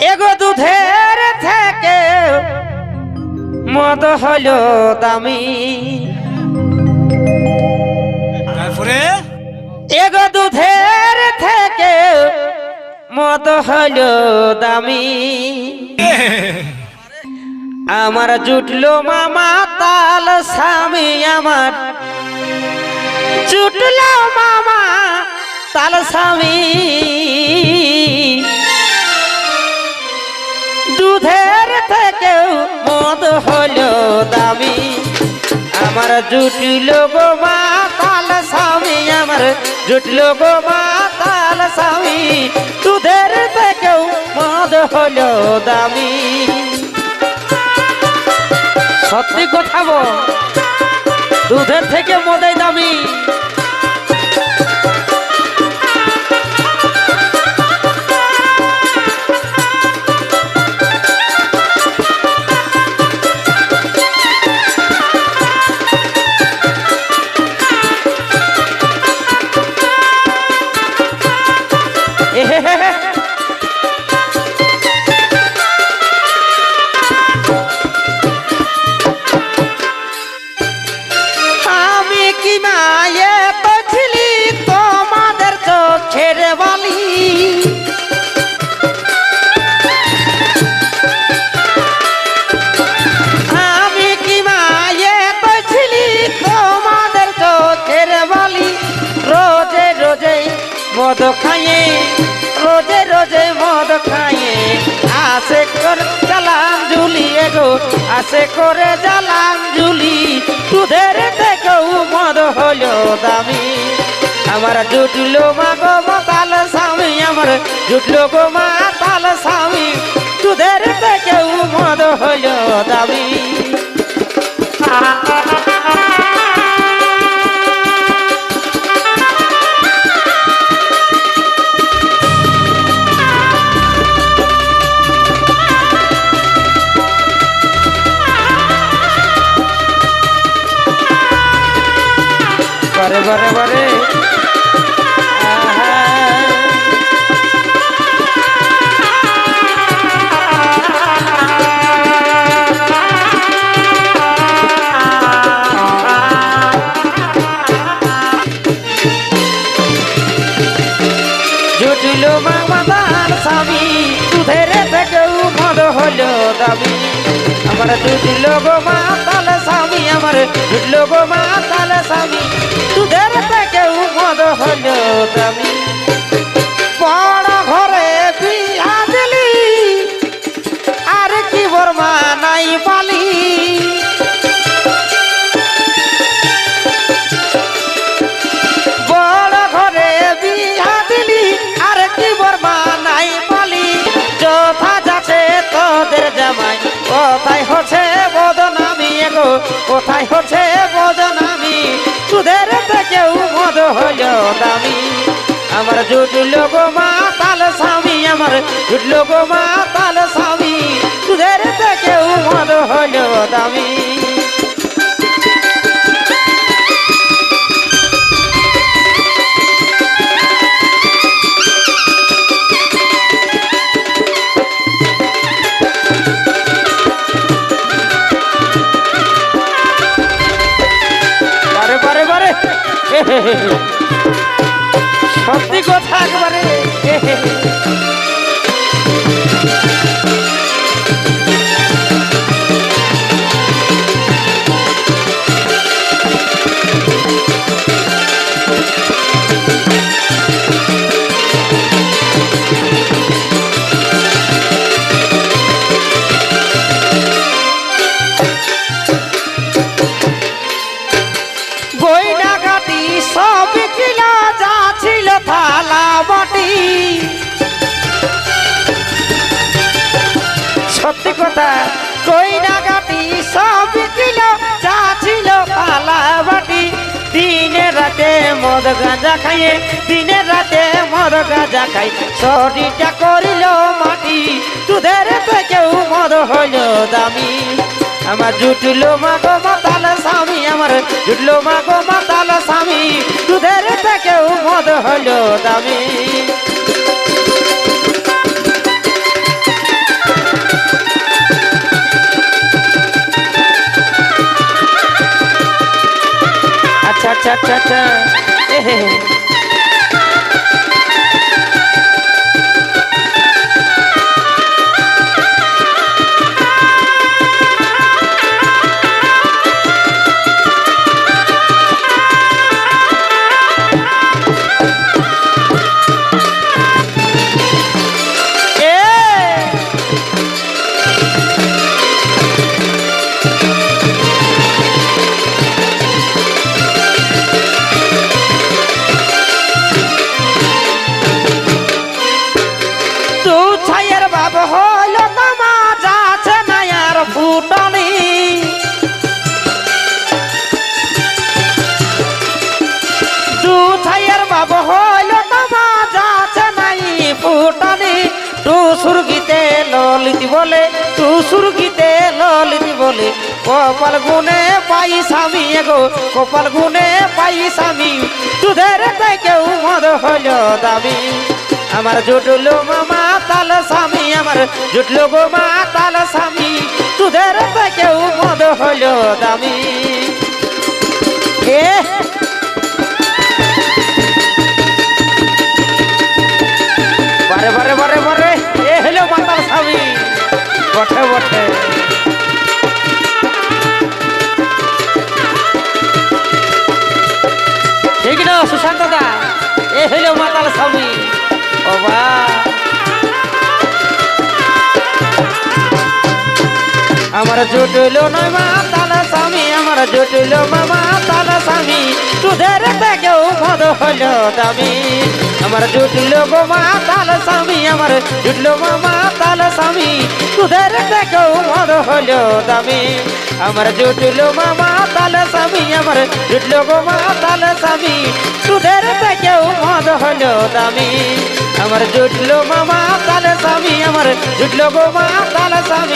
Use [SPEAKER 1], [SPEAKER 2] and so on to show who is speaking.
[SPEAKER 1] এগো দুধের থেকে মদ হলো দামি,
[SPEAKER 2] তারপরে
[SPEAKER 1] এগো দুধের থেকে মদ হলো দামি। আমার জুটলো মামা তাল স্বামী, আমার জুটলো মামা তাল স্বামী। দুধের থেকেও মদ হলো দামি, আমার জুটলো গো মা তাল স্বামী, আমার জুটলো গো মা তাল স্বামী। দুধের থেকেও মদ হলো দামি। সত্যি কথা বল, দুধের থেকে মদই দামি। আমি কি মায়ে পছলি তোমাদের চোখের বালি, আমি কি মায়ে পছলি তোমাদের চোখের বালি। রোজে রোজে মদ খাইয়ে, রোজে রোজে মদ খাইয়ে আসে করে জ্বালান ঝুলিয়ে গো, আসে করে জ্বালান ঝুলি। দুধের থেকেও মদ হলো দামি, আমার জুটলো মা গো মাতাল স্বামী, আমার জুটলো গো মাতাল স্বামী। দুধের থেকেও মদ হলো দামি। বারে বারে বারে জুটলো মামা তাল স্বামী, দুধের থেকেও মদ হলো দামি। আমার জুটলো গো মা তাল স্বামী, আমার জুটলো গো মা তাল স্বামী। দুধের থেকেও মদ হলো দামি। বড় ঘরে বিয়া দিলি, আর কি বর্মা নাই পালি। বড় ঘরে বিয়া দিলি, আর কি বর্মা নাই পালি। যথা যাচ্ছে তোদের জামাই, কোথায় হচ্ছে বদনামি গো, কোথায় হচ্ছে বদনামি। দুধের থেকেও মদ হলো দামি, আমার জুটলো গো মা তাল স্বামী, আমার জুটলো গো মা তাল স্বামী। দুধের থেকেও মদ হলো দামি। বারে বারে বারে সত্যি কথা একবারে। গয়না গাটি সব কিনা যা ছিল থালা বাটি। সত্যি কথা, গয়না গাটি সব কিনা যা ছিল থালা বাটি। দিনে রাতে মদ গাঁজা খাইয়ে, দিনে রাতে মদ গাঁজা খাই শরীরটা করিল মাটি। দুধের থেকেও মদ হইল দামি, আমার জুটলো মা গো মাতাল স্বামী, আমার জুটলো মা গো মাতাল স্বামী। দুধের থেকেও মদ হলো দামি। আচ্ছা আচ্ছা আচ্ছা এহে ছাইয়ের বাপ হইল তোমা যাচ্ছে না আর ফুটনি দু ছাইয়ের বাপ হইল তোমা যাচ্ছে নাই ফুটনি টু সুরগিতে ললিত বলে টু সুরগিতে ললিত বলে কপাল গুনে পাই স্বামী গো কপাল গুনে পাই স্বামী দুধের কেউ মদ হইল দাবি আমার জুটলো মামা তাল স্বামী আমার জুটলো গো মা তাল স্বামী দুধের কেউ মদ হইল দামি এ বারে বারে বারে বারে এ হলো মাতাল স্বামী বটে বটে ঠিক না সুশান্ত দা এ হলো মাতাল স্বামী ও বা আমার জুটলো নয় মা তাল স্বামী আমার জুটলো মামা তাল স্বামী দুধের কেউ মদ হইল দামি আমার জুটলো গো মা তাল স্বামী আমার জুটলো মামা তাল স্বামী দুধের কেউ মদ হইল দামি আমার জুটলো মামা তাল স্বামী আমার জুটলো গো মা তাল স্বামী দুধের কেউ মদ হইল দামি আমার জুটলো মামা তাল স্বামী আমার জুটলো গো মা তাল স্বামী